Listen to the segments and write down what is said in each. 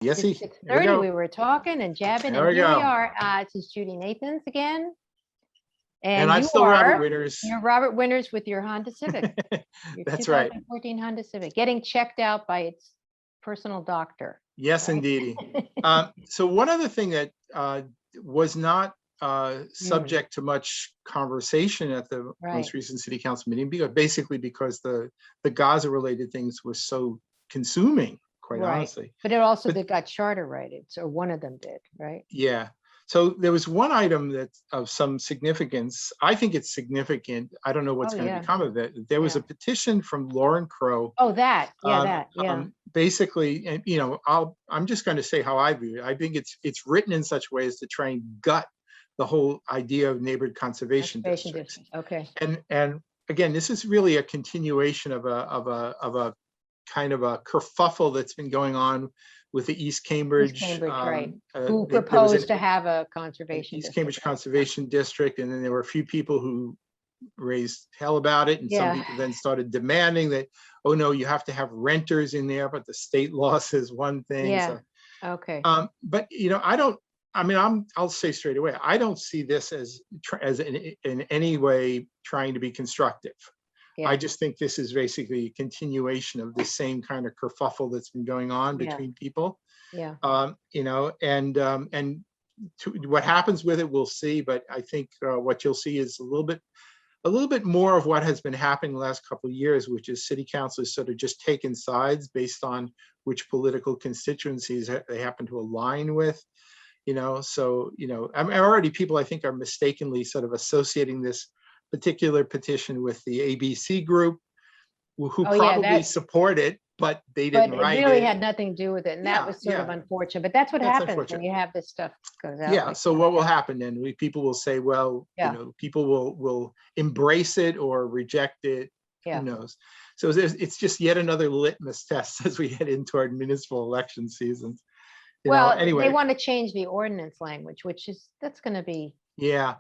Yes, It's there we 6:30. go. We were talking and jabbing, There and we here we go. are. This is Judy Nathans again. And And I'm you still Robert are, Winters. you're Robert Winters with your Honda Civic, your That's right. 2014 Honda Civic, getting checked out by its personal doctor. Yes, right? indeedy. So one other thing that was not subject to much conversation at the Right. most recent city council meeting, basically because the Gaza related things were so consuming, quite Right. honestly. But it also they got charter righted, so one of them did, right? Yeah. So there was one item that's of some significance. I think it's significant. I don't know what's going to become of it. There was a petition from Lauren Crow. Oh, that. Yeah, that. Basically, and you know, I'm just going to say how I view it. I think it's written in such ways to try and gut the whole idea of neighborhood conservation districts. Okay. And again, this is really a continuation of a kind of a kerfuffle that's been going on with the East Cambridge, right. Who proposed to have a conservation East Cambridge Conservation District, and then there were a few people who raised hell about it, and some people then started demanding that, oh no, you have to have renters in there, but the state law says one thing. Yeah. So, okay. but you know, I'll say straight away, I don't see this as in any way trying to be constructive. I just think this is basically a continuation of the same kind of kerfuffle that's been going on between people. Yeah. You know, and what happens with it, we'll see. But I think what you'll see is a little bit more of what has been happening the last couple of years, which is city councilors sort of just taking sides based on which political constituencies they happen to align with. You know, so you know, already people I think are mistakenly sort of associating this particular petition with the ABC group, who probably support it, but they didn't write it. It really had nothing to do with it, and that was sort of unfortunate. But that's what happens when you have this stuff goes out. Yeah. So what will happen then? People will say, well, you know, people will embrace it or reject it. Who knows? So it's just yet another litmus test as we head into our municipal election seasons. Well, anyway, they want to change the ordinance language, that's going to be. Yeah.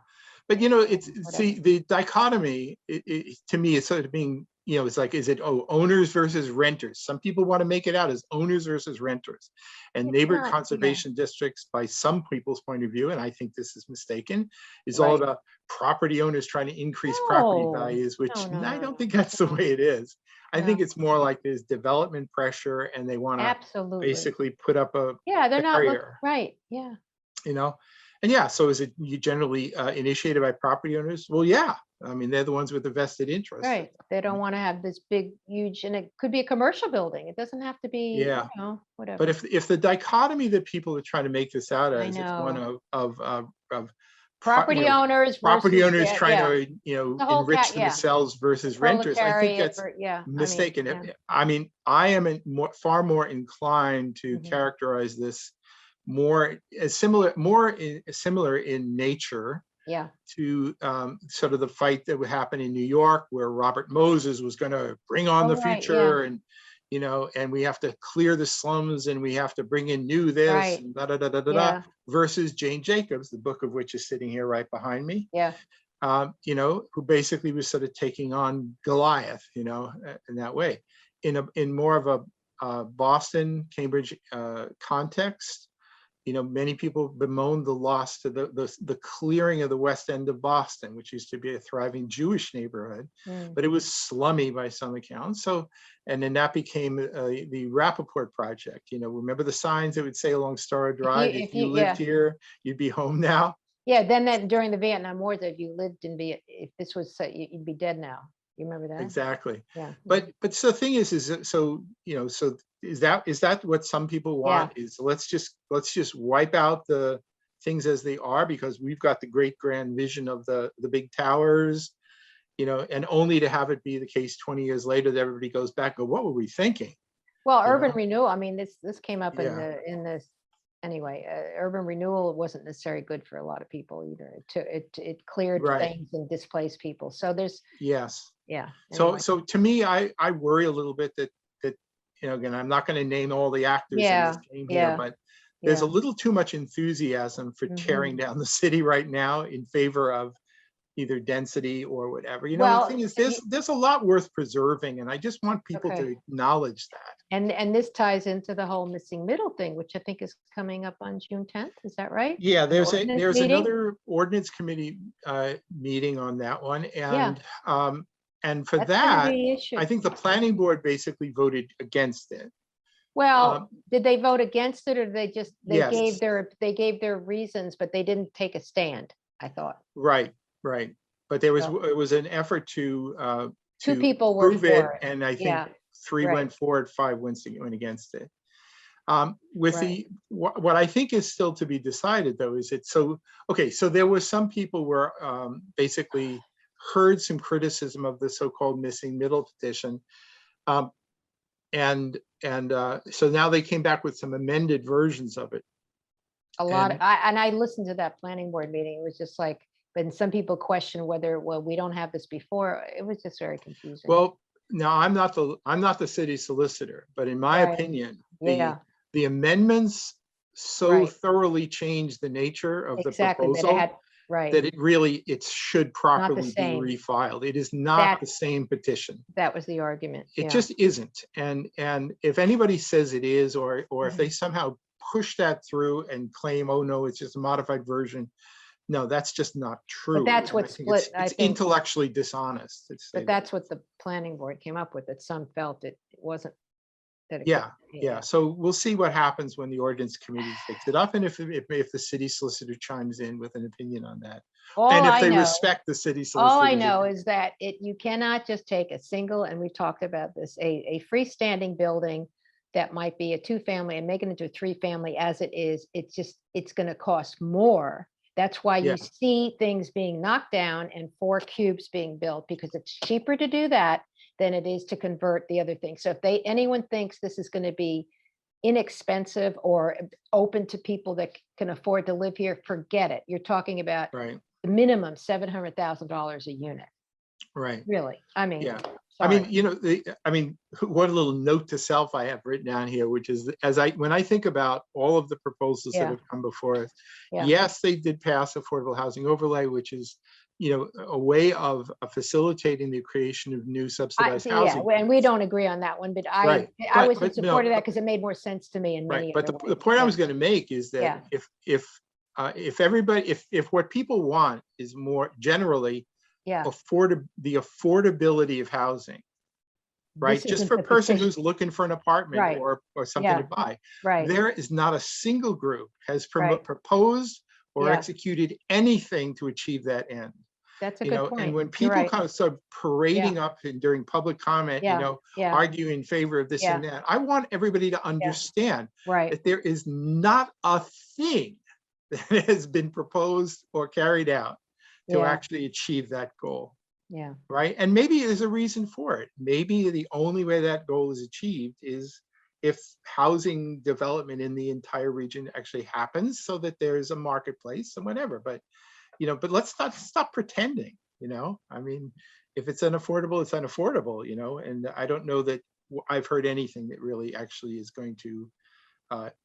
But, you know, see, the dichotomy, to me, is sort of being, you know, it's like, is it owners versus renters? Some people want to make it out as owners versus renters. And neighborhood conservation districts, by some people's point of view, and I think this is mistaken, is all about property owners trying to increase property values, which I don't think that's the way it is. I think it's more like there's development pressure and they want to basically put up a they're not right. Yeah. You know. And so is it generally initiated by property owners? Well, yeah. I mean, they're the ones with the vested interest. Right. They don't want to have this big, huge, and it could be a commercial building. It doesn't have to be, you know, whatever. But if the dichotomy that people are trying to make this out as, it's one of property owners trying to, you know, enrich themselves versus renters, I think that's mistaken. I mean, I am far more inclined to characterize this more similar in nature to sort of the fight that would happen in New York, where Robert Moses was going to bring on the future, and you know, and we have to clear the slums and we have to bring in new this and versus Jane Jacobs, the book of which is sitting here right behind me. You know, who basically was sort of taking on Goliath, you know, in that way, in more of a Boston, Cambridge context. You know, many people bemoaned the loss to the clearing of the West End of Boston, which used to be a thriving Jewish neighborhood, but it was slummy by some accounts. So, and then that became the Rappaport project. You know, remember the signs that would say along Star Drive, if you lived here, you'd be home now. Yeah, then that during the Vietnam War, that if you lived in if this was, you'd be dead now. You remember that? Exactly. Yeah. But so the thing is so, you know, so is that what some people want? Is let's just wipe out the things as they are, because we've got the great grand vision of the big towers, you know, and only to have it be the case 20 years later that everybody goes back and go, what were we thinking? Well, urban renewal, I mean, this came up in this anyway. Urban renewal wasn't necessarily good for a lot of people either. It cleared things and displaced people. So there's anyway. So to me, I worry a little bit that you know, again, I'm not going to name all the actors in this game here, but there's a little too much enthusiasm for tearing down the city right now in favor of, either density or whatever. You know, Well, the thing is, there's a lot worth preserving, and I just want people to acknowledge that. And this ties into the whole missing middle thing, which I think is coming up on June 10th. Is that right? Yeah, there's another ordinance committee meeting on that one, and for that, I think the planning board basically voted against it. Well, did they vote against it, or did they yes. gave their reasons, but they didn't take a stand, I thought. Right. But it was an effort to 2 people were prove for it, and I think 3 went for it, 5 went against it. What I think is still to be decided, though, is so there were some people were basically heard some criticism of the so-called missing middle petition, and so now they came back with some amended versions of it. I listened to that planning board meeting. It was just like, but some people question whether, well, we don't have this before. It was just very confusing. Well, now I'm not the city solicitor, but in my opinion, the amendments so thoroughly changed the nature of the proposal that it should properly be refiled. It is not the same petition. That was the argument. It just isn't. And if anybody says it is, or if they somehow push that through and claim, oh no, it's just a modified version. No, that's just not true. But that's what split. It's intellectually dishonest. But that's what the planning board came up with. That some felt it wasn't. Yeah. So we'll see what happens when the ordinance committee takes it up, and if the city solicitor chimes in with an opinion on that, and if they respect the city solicitor. All I know is that you cannot just take a single, and we talked about this, a freestanding building that might be a 2-family and make it into a 3-family as it is. It's going to cost more. That's why you see things being knocked down and 4 cubes being built, because it's cheaper to do that than it is to convert the other thing. So if anyone thinks this is going to be inexpensive or open to people that can afford to live here, forget it. You're talking about the minimum $700,000 a unit. Right. Really. I mean, one little note to self I have written down here, which is when I think about all of the proposals that have come before us, yes, they did pass affordable housing overlay, which is, a way of facilitating the creation of new subsidized housing. Yeah, and we don't agree on that one, but I was in support of that because it made more sense to me in many But the point I was going to make is that if what people want is more generally the affordability of housing, right? Just for a person who's looking for an apartment or something to buy. There is not a single group has proposed or executed anything to achieve that end. That's a good point. And when people kind of start parading up and during public comment, argue in favor of this and that, I want everybody to understand that there is not a thing that has been proposed or carried out to actually achieve that goal. Yeah. Right. And maybe there's a reason for it. Maybe the only way that goal is achieved is if housing development in the entire region actually happens, so that there's a marketplace and whatever. But let's not stop pretending. I mean, if it's unaffordable, it's unaffordable. And I don't know that I've heard anything that really actually is going to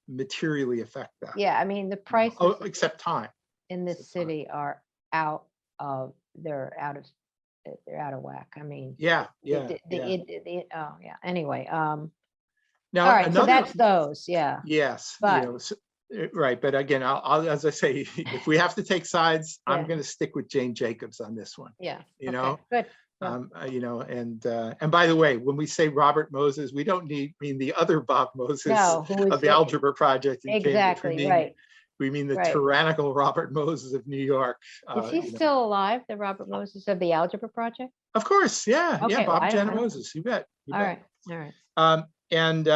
materially affect that. Yeah, I mean, the prices except time in this city are they're out of whack. I mean, anyway, now, all right, so that's those, yes, but right, but again, I'll as I say, if we have to take sides, I'm going to stick with Jane Jacobs on this one. Good. And by the way, when we say Robert Moses, we don't mean the other Bob Moses of the Algebra Project. Exactly, right. We mean the tyrannical Robert Moses of New York. Is he still alive, the Robert Moses of the Algebra Project? Of course, Bob Jenna Moses, you bet. All right. And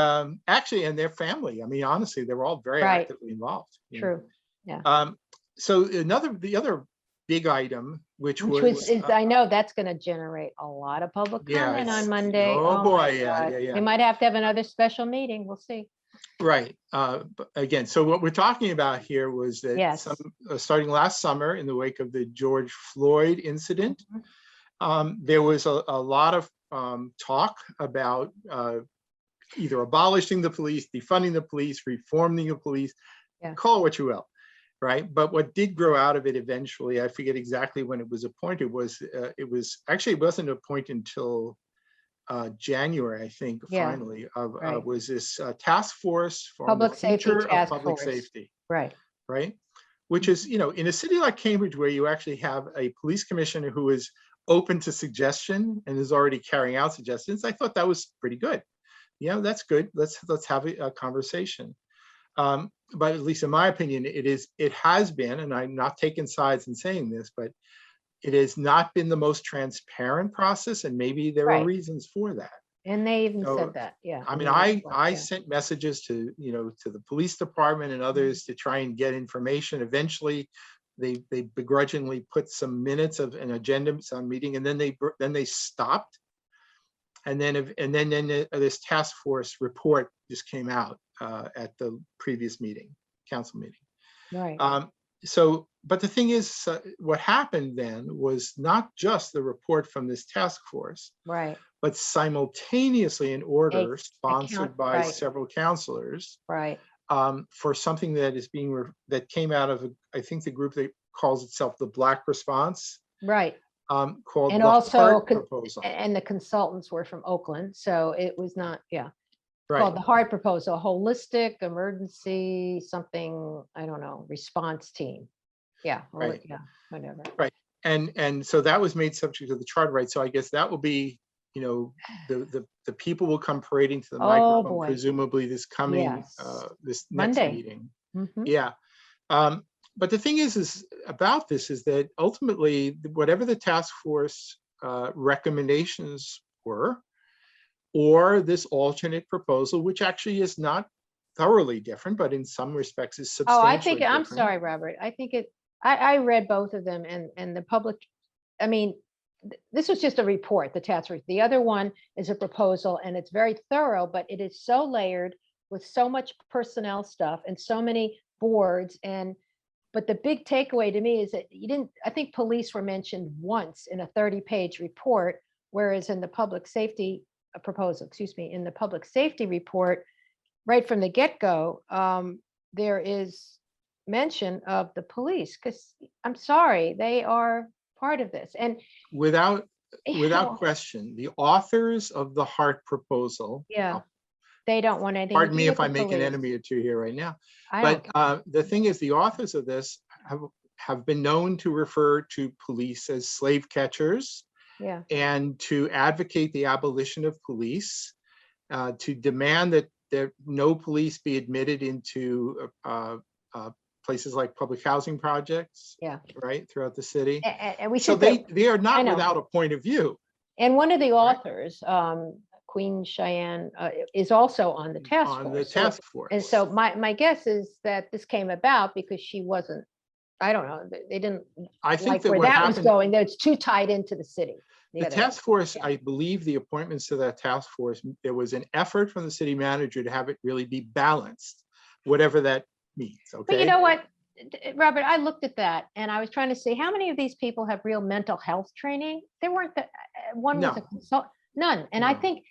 actually, and their family, I mean, honestly, they were all very actively involved. True. Yeah. So the other big item, which was I know that's going to generate a lot of public comment on Monday. Oh boy, yeah. We might have to have another special meeting. We'll see. Right. Again, so what we're talking about here was that starting last summer, in the wake of the George Floyd incident, there was a lot of talk about either abolishing the police, defunding the police, reforming the police, call it what you will. right? But what did grow out of it eventually, I forget exactly when it was appointed, was it wasn't appointed until January, I think, finally, was this task force for the future of public safety. Right. Which is, in a city like Cambridge, where you actually have a police commissioner who is open to suggestion and is already carrying out suggestions, I thought that was pretty good. That's good. Let's have a conversation. But at least in my opinion, it has been, and I'm not taking sides in saying this, but it has not been the most transparent process, and maybe there are reasons for that. And they even said that, yeah. I mean, I sent messages to, to the police department and others to try and get information. Eventually, they begrudgingly put some minutes of an agenda, some meeting, and then they stopped. And then this task force report just came out at the previous council meeting. Right. But the thing is, what happened then was not just the report from this task force, right, but simultaneously an order sponsored by several councilors, right, for something that is that came out of, I think, the group that calls itself the Black Response, right, called and the also HEART proposal. And the consultants were from Oakland, so it was not, right, called the HEART proposal, holistic emergency something, I don't know, response team. Right. Whatever. Right. And so that was made subject to the charter, right? So I guess that will be, the people will come parading to the microphone, presumably this coming, this next Monday. meeting. Mm-hmm. Yeah. But the thing is about this is that ultimately, whatever the task force recommendations were, or this alternate proposal, which actually is not thoroughly different, but in some respects is substantially different. I'm sorry, Robert. I think I read both of them, and the public, I mean, this was just a report, the task force. The other one is a proposal, and it's very thorough, but it is so layered with so much personnel stuff and so many boards. But the big takeaway to me is that I think police were mentioned once in a 30-page report, whereas in the public safety proposal, in the public safety report, right from the get-go, there is mention of the police, because I'm sorry, they are part of this. And without question, the authors of the HEART proposal, they don't want anything. Pardon me if I make an enemy or two here right now, but the thing is, the authors of this have been known to refer to police as slave catchers, and to advocate the abolition of police, to demand that no police be admitted into places like public housing projects, right, throughout the city. And we they are not without a point of view. And one of the authors, Queen Cheyenne, is also on the task force. And so my guess is that this came about because she wasn't, I don't know, they didn't like where that was going. It's too tied into the city. The task force, I believe the appointments to that task force, there was an effort from the city manager to have it really be balanced, whatever that means. Okay. But you know what, Robert, I looked at that and I was trying to see how many of these people have real mental health training. There weren't one was a consultant, none. And I think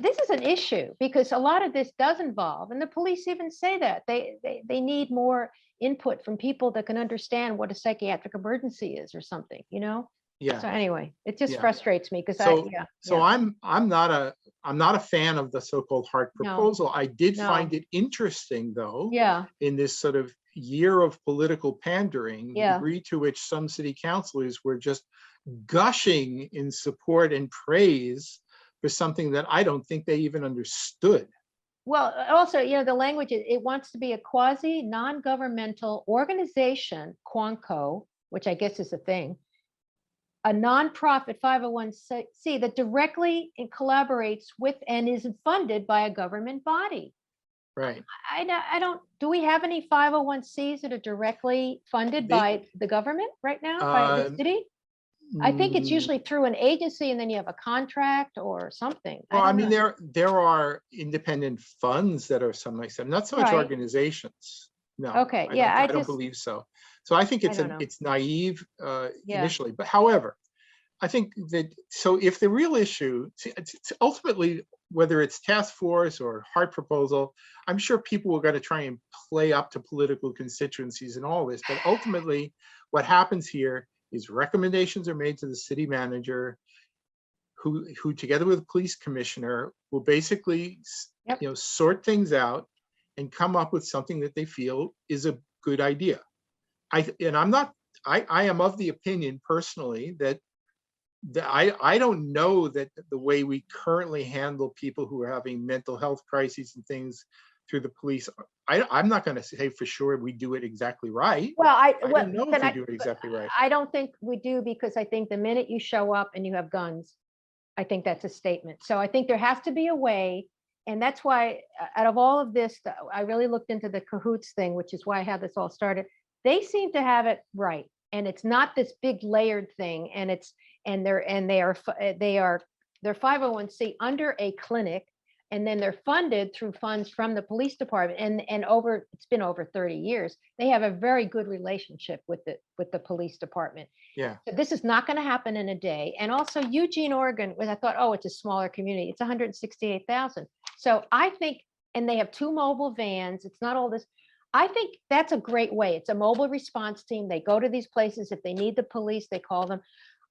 this is an issue because a lot of this does involve, and the police even say that they need more input from people that can understand what a psychiatric emergency is or something, Yeah. So anyway, it just frustrates me because I'm not a fan of the so-called HEART proposal. I did find it interesting, though. In this sort of year of political pandering, the degree to which some city councilors were just gushing in support and praise for something that I don't think they even understood. Well, also, the language, it wants to be a quasi non-governmental organization, Quanco, which I guess is a thing, a nonprofit 501c that directly collaborates with and is funded by a government body. Right. I don't, do we have any 501cs that are directly funded by the government right now, by the city? I think it's usually through an agency and then you have a contract or something. Well, I mean, there are independent funds that are something like that, not so much organizations. No. Okay. I don't believe so. So I think it's naive initially, but however, I think that, so if the real issue, ultimately, whether it's task force or hard proposal, I'm sure people are going to try and play up to political constituencies and all this. But ultimately, what happens here is recommendations are made to the city manager, who together with the police commissioner will basically sort things out and come up with something that they feel is a good idea. I am of the opinion personally that I don't know that the way we currently handle people who are having mental health crises and things through the police, I'm not going to say for sure we do it exactly right. Well, I don't know if we do it exactly right. I don't think we do, because I think the minute you show up and you have guns, I think that's a statement. So I think there has to be a way. And that's why out of all of this, I really looked into the cahoots thing, which is why I had this all started. They seem to have it right. And it's not this big layered thing. And they're 501c under a clinic. And then they're funded through funds from the police department. And it's been over 30 years. They have a very good relationship with the police department. Yeah. So this is not going to happen in a day. And also Eugene, Oregon, when I thought, oh, it's a smaller community, it's 168,000. So I think, and they have 2 mobile vans. It's not all this. I think that's a great way. It's a mobile response team. They go to these places. If they need the police, they call them.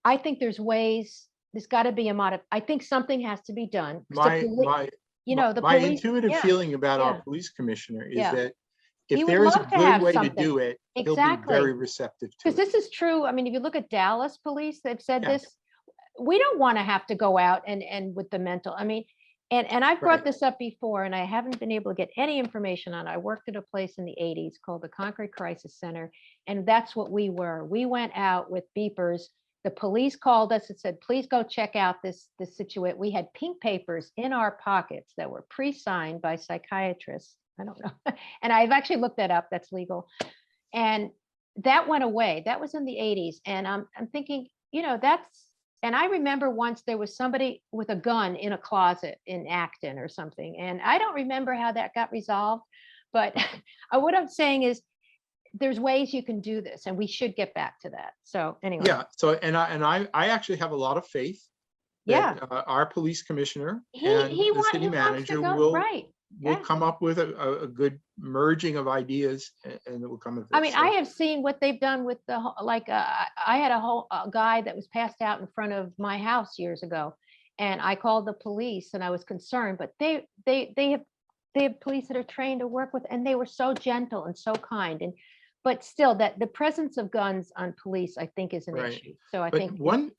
I think there's ways. There's got to be I think something has to be done. My intuitive feeling about our police commissioner is that if there is a good way to do it, he'll be very receptive to it. Because this is true. I mean, if you look at Dallas police, they've said this. We don't want to have to go out and with the mental. I mean, and I've brought this up before, and I haven't been able to get any information on it. I worked at a place in the 80s called the Concord Crisis Center, and that's what we were. We went out with beepers. The police called us and said, please go check out this situation. We had pink papers in our pockets that were pre-signed by psychiatrists. I don't know. And I've actually looked that up. That's legal. And that went away. That was in the 80s. And I'm thinking, and I remember once there was somebody with a gun in a closet in Acton or something. And I don't remember how that got resolved. But what I'm saying is, there's ways you can do this, and we should get back to that. So anyway. Yeah. So I actually have a lot of faith that our police commissioner and the city manager will come up with a good merging of ideas, and it will come of this. I mean, I have seen what they've done with I had a guy that was passed out in front of my house years ago, and I called the police, and I was concerned, but they have police that are trained to work with, and they were so gentle and so kind. But still, that the presence of guns on police, I think, is an issue. So I think one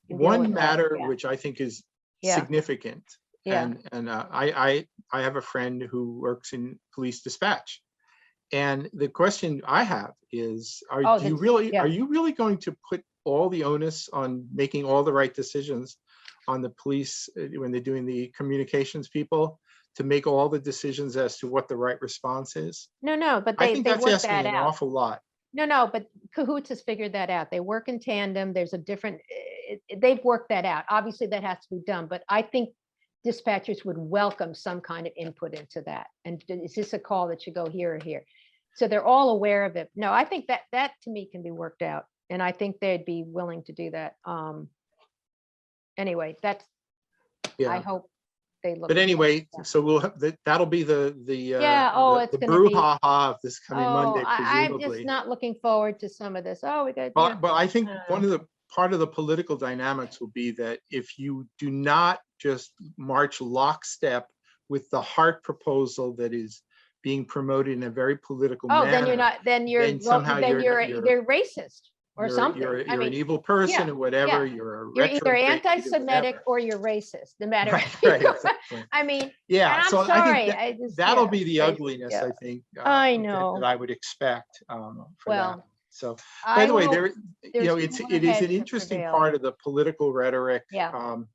matter which I think is significant, and I have a friend who works in police dispatch, and the question I have is, are you really going to put all the onus on making all the right decisions on the police when they're doing the communications people, to make all the decisions as to what the right response is? No, but I think that's asking an awful lot. No, but Cahoots has figured that out. They work in tandem. There's they've worked that out. Obviously that has to be done, but I think dispatchers would welcome some kind of input into that. And is this a call that should go here or here? So they're all aware of it. No, I think that to me can be worked out. And I think they'd be willing to do that. Anyway, I hope. But anyway, so that'll be the it's brouhaha of this coming Monday, I'm presumably. just not looking forward to some of this. We got. But I think part of the political dynamics will be that if you do not just march lockstep with the heart proposal that is being promoted in a very political manner, then you're not. Then you're racist. Or something. You're an evil person or whatever. You're either anti-Semitic or you're racist. No matter. Right, exactly. I mean, I'm sorry. I think that'll be the ugliness. I think. I know that I would expect for that. So, by the way, it is an interesting part of the political rhetoric. And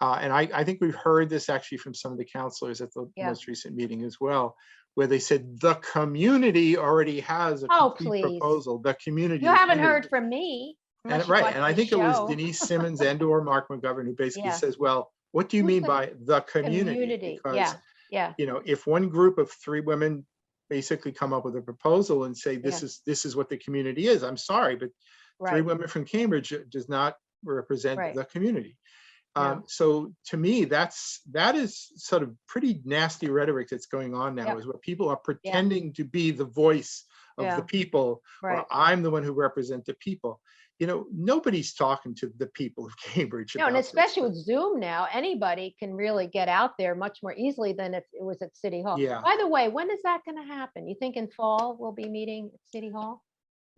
I think we've heard this actually from some of the counselors at the most recent meeting as well, where they said the community already has a complete proposal. The community. You haven't heard from me. And I think it was Denise Simmons and/or Mark McGovern who basically says, "Well, what do you mean by the community?" Because if one group of 3 women basically come up with a proposal and say this is what the community is, I'm sorry, but 3 women from Cambridge does not represent the community. So to me, that is sort of pretty nasty rhetoric that's going on now, is where people are pretending to be the voice of the people, or I'm the one who represent the people. Nobody's talking to the people of Cambridge. No, and especially with Zoom now, anybody can really get out there much more easily than if it was at City Hall. Yeah. By the way, when is that going to happen? You think in fall we'll be meeting at City Hall?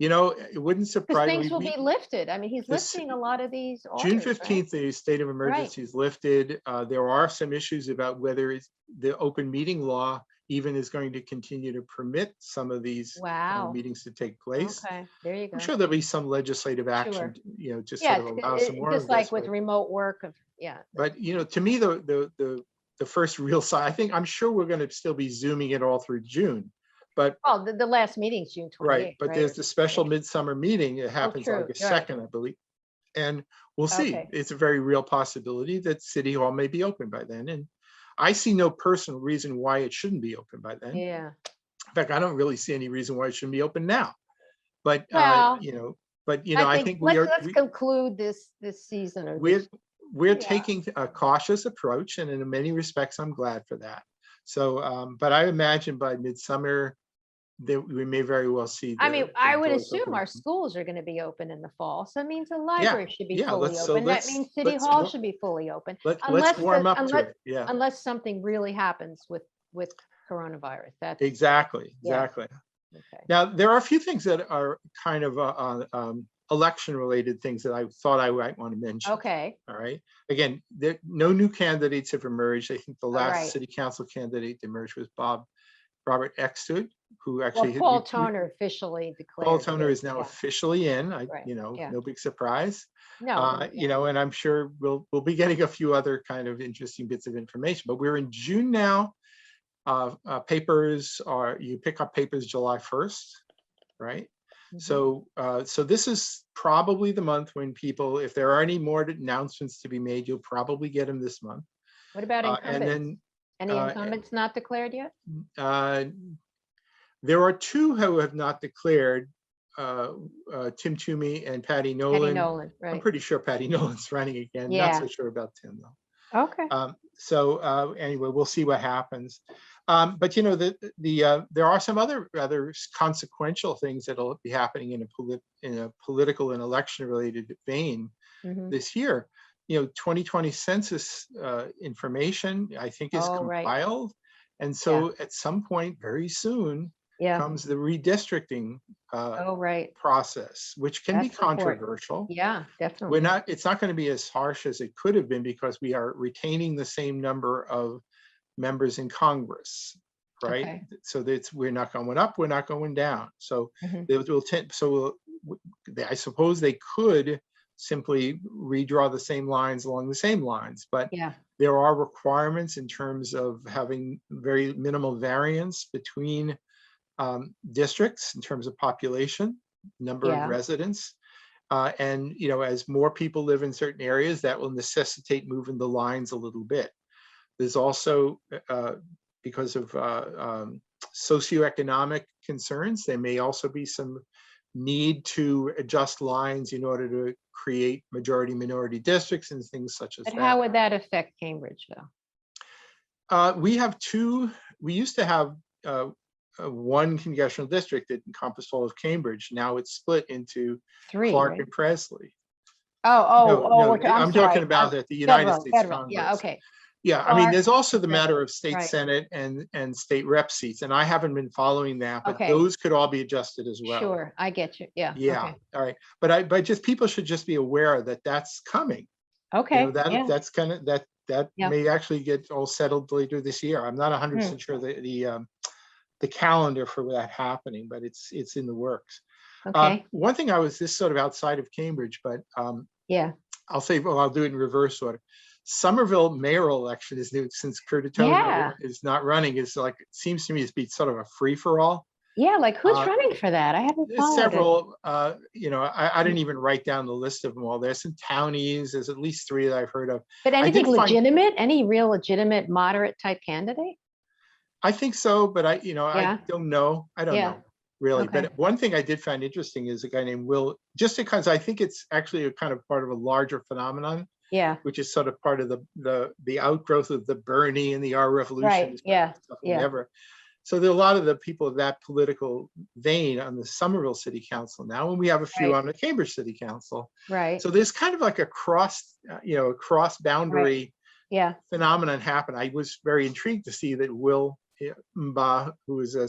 It wouldn't surprise me. Things will be lifted. I mean, he's lifting a lot of these orders, June 15th, the state of emergency is lifted. There are some issues about whether the open meeting law even is going to continue to permit some of these meetings to take place. Okay, there you go. I'm sure there'll be some legislative action, just sort of allow some more. Just like with remote work. But to me, the first real sign, I'm sure we're going to still be Zooming it all through June. But the last meeting's June 28th. Right, but there's the special midsummer meeting. It happens August 2nd, I believe. And we'll see. It's a very real possibility that City Hall may be open by then. And I see no personal reason why it shouldn't be open by then. Yeah. In fact, I don't really see any reason why it shouldn't be open now. But I think let's conclude this season. We're taking a cautious approach, and in many respects, I'm glad for that. So, but I imagine by midsummer that we may very well see. I would assume our schools are going to be open in the fall. So it means the library should be fully open. That means City Hall should be fully open. Let's warm up to it. Yeah. Unless something really happens with coronavirus. That's exactly. Okay. Now, there are a few things that are kind of election-related things that I thought I might want to mention. Okay. All right. Again, no new candidates have emerged. I think the last city council candidate that emerged was Robert Extud, who actually Paul Toner officially declared. Paul Toner is now officially in. No big surprise. No. And I'm sure we'll be getting a few other kind of interesting bits of information. But we're in June now. You pick up papers July 1st, right? Mm-hmm. So this is probably the month when people, if there are any more announcements to be made, you'll probably get them this month. What about incumbents? Any incumbents not declared yet? There are two who have not declared, Tim Toomey and Patty Nolan. Right. I'm pretty sure Patty Nolan's running again. Yeah. Not so sure about Tim though. Okay. Anyway, we'll see what happens. But there are some other rather consequential things that'll be happening in a political and election related vein this year. 2020 census information, I think, is compiled. And so at some point very soon comes the redistricting process, which can be controversial. Yeah, definitely. It's not going to be as harsh as it could have been because we are retaining the same number of members in Congress, right? Okay. So we're not going up, we're not going down. So I suppose they could simply redraw the same lines along the same lines, but there are requirements in terms of having very minimal variance between districts in terms of population, number of residents. And as more people live in certain areas, that will necessitate moving the lines a little bit. There's also, because of socioeconomic concerns, there may also be some need to adjust lines in order to create majority minority districts and things such as that. How would that affect Cambridge, though? We used to have one congressional district that encompassed all of Cambridge. Now it's split into 3, Clark right? and Presley. I'm talking about at the United States federal. Congress. Yeah, okay. Yeah, I mean, there's also the matter of state Senate and state rep seats, and I haven't been following that, but those could all be adjusted as well. Sure, I get you. Yeah. Yeah. Okay. All right, but just people should just be aware that that's coming. Okay. That's kind of that may actually get all settled later this year. I'm not 100% sure the calendar for that happening, but it's in the works. Okay. One thing this sort of outside of Cambridge, but I'll say, I'll do it in reverse order. Somerville mayoral election is new since Curtatone is not running. It's like, it seems to me to be sort of a free for all. Yeah, like who's running for that? I haven't followed several. I didn't even write down the list of them all. There's some townies. There's at least 3 that I've heard of. But anything legitimate? Any real legitimate moderate type candidate? I think so, but I don't know. I don't know really. Okay. But one thing I did find interesting is a guy named Will. Just because I think it's actually a kind of part of a larger phenomenon. Yeah. which is sort of part of the outgrowth of the Bernie and the Our Revolution. Right. Yeah. Yeah. So there are a lot of the people of that political vein on the Somerville City Council now, and we have a few on the Cambridge City Council. Right. So there's kind of like a cross boundary phenomenon happen. I was very intrigued to see that Will Mba, who is a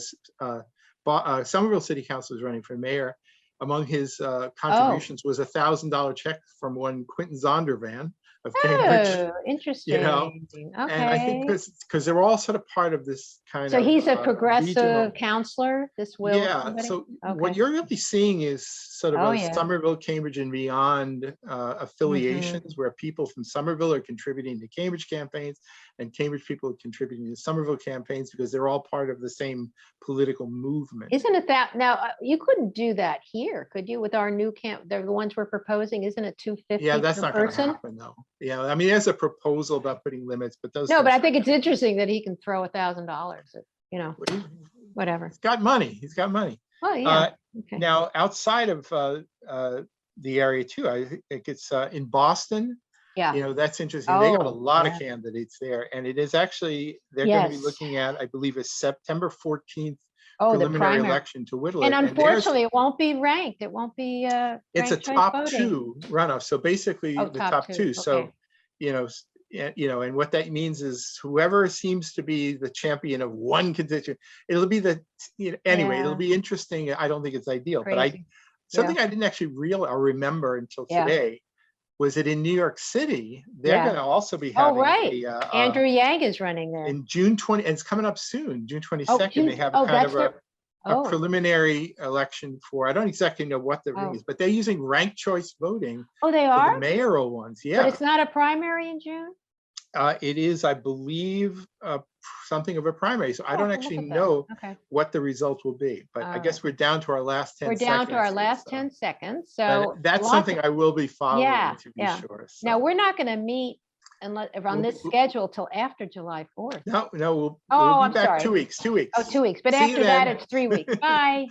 Somerville City Council, is running for mayor. Among his contributions was $1,000 check from one Quentin Zondervan of Cambridge. Oh, interesting. Okay. And I think because they're all sort of part of this kind of. So he's a progressive counselor, this Will. Yeah. So what you're really seeing is sort of Somerville, Cambridge, and beyond affiliations where people from Somerville are contributing to Cambridge campaigns, and Cambridge people are contributing to Somerville campaigns because they're all part of the same political movement. Isn't it that now? You couldn't do that here, could you? With our new the ones we're proposing, isn't it $250? Yeah, that's not going to happen though. Yeah, I mean, there's a proposal about putting limits, but those. No, but I think it's interesting that he can throw $1,000. Whatever. He's got money. He's got money. Oh yeah. Now, outside of the area too, I think it's in Boston. Yeah. That's interesting. They got a lot of candidates there, and it is actually they're going to be looking at, I believe, a September 14th. Preliminary election to whittle it. And unfortunately, it won't be ranked. It won't be it's a top two runoff. So basically the top two. So, and what that means is whoever seems to be the champion of one constituent, it'll be it'll be interesting. I don't think it's ideal, but something I didn't actually remember until today was that in New York City, they're going to also be having Andrew Yang is running there. In June 20, and it's coming up soon, June 22nd, they have kind of a preliminary election for, I don't exactly know what the ring is, but they're using ranked choice voting. Oh, they are? The mayoral ones, yeah. But it's not a primary in June? It is, I believe, something of a primary. So I don't actually know what the results will be, but I guess we're down to our last 10 seconds. We're down to our last 10 seconds. So that's something I will be following to be sure. So. Now we're not going to meet on this schedule till after July 4th. No, we'll be back 2 weeks. 2 weeks. Oh, 2 weeks. But after that, it's 3 weeks. Bye.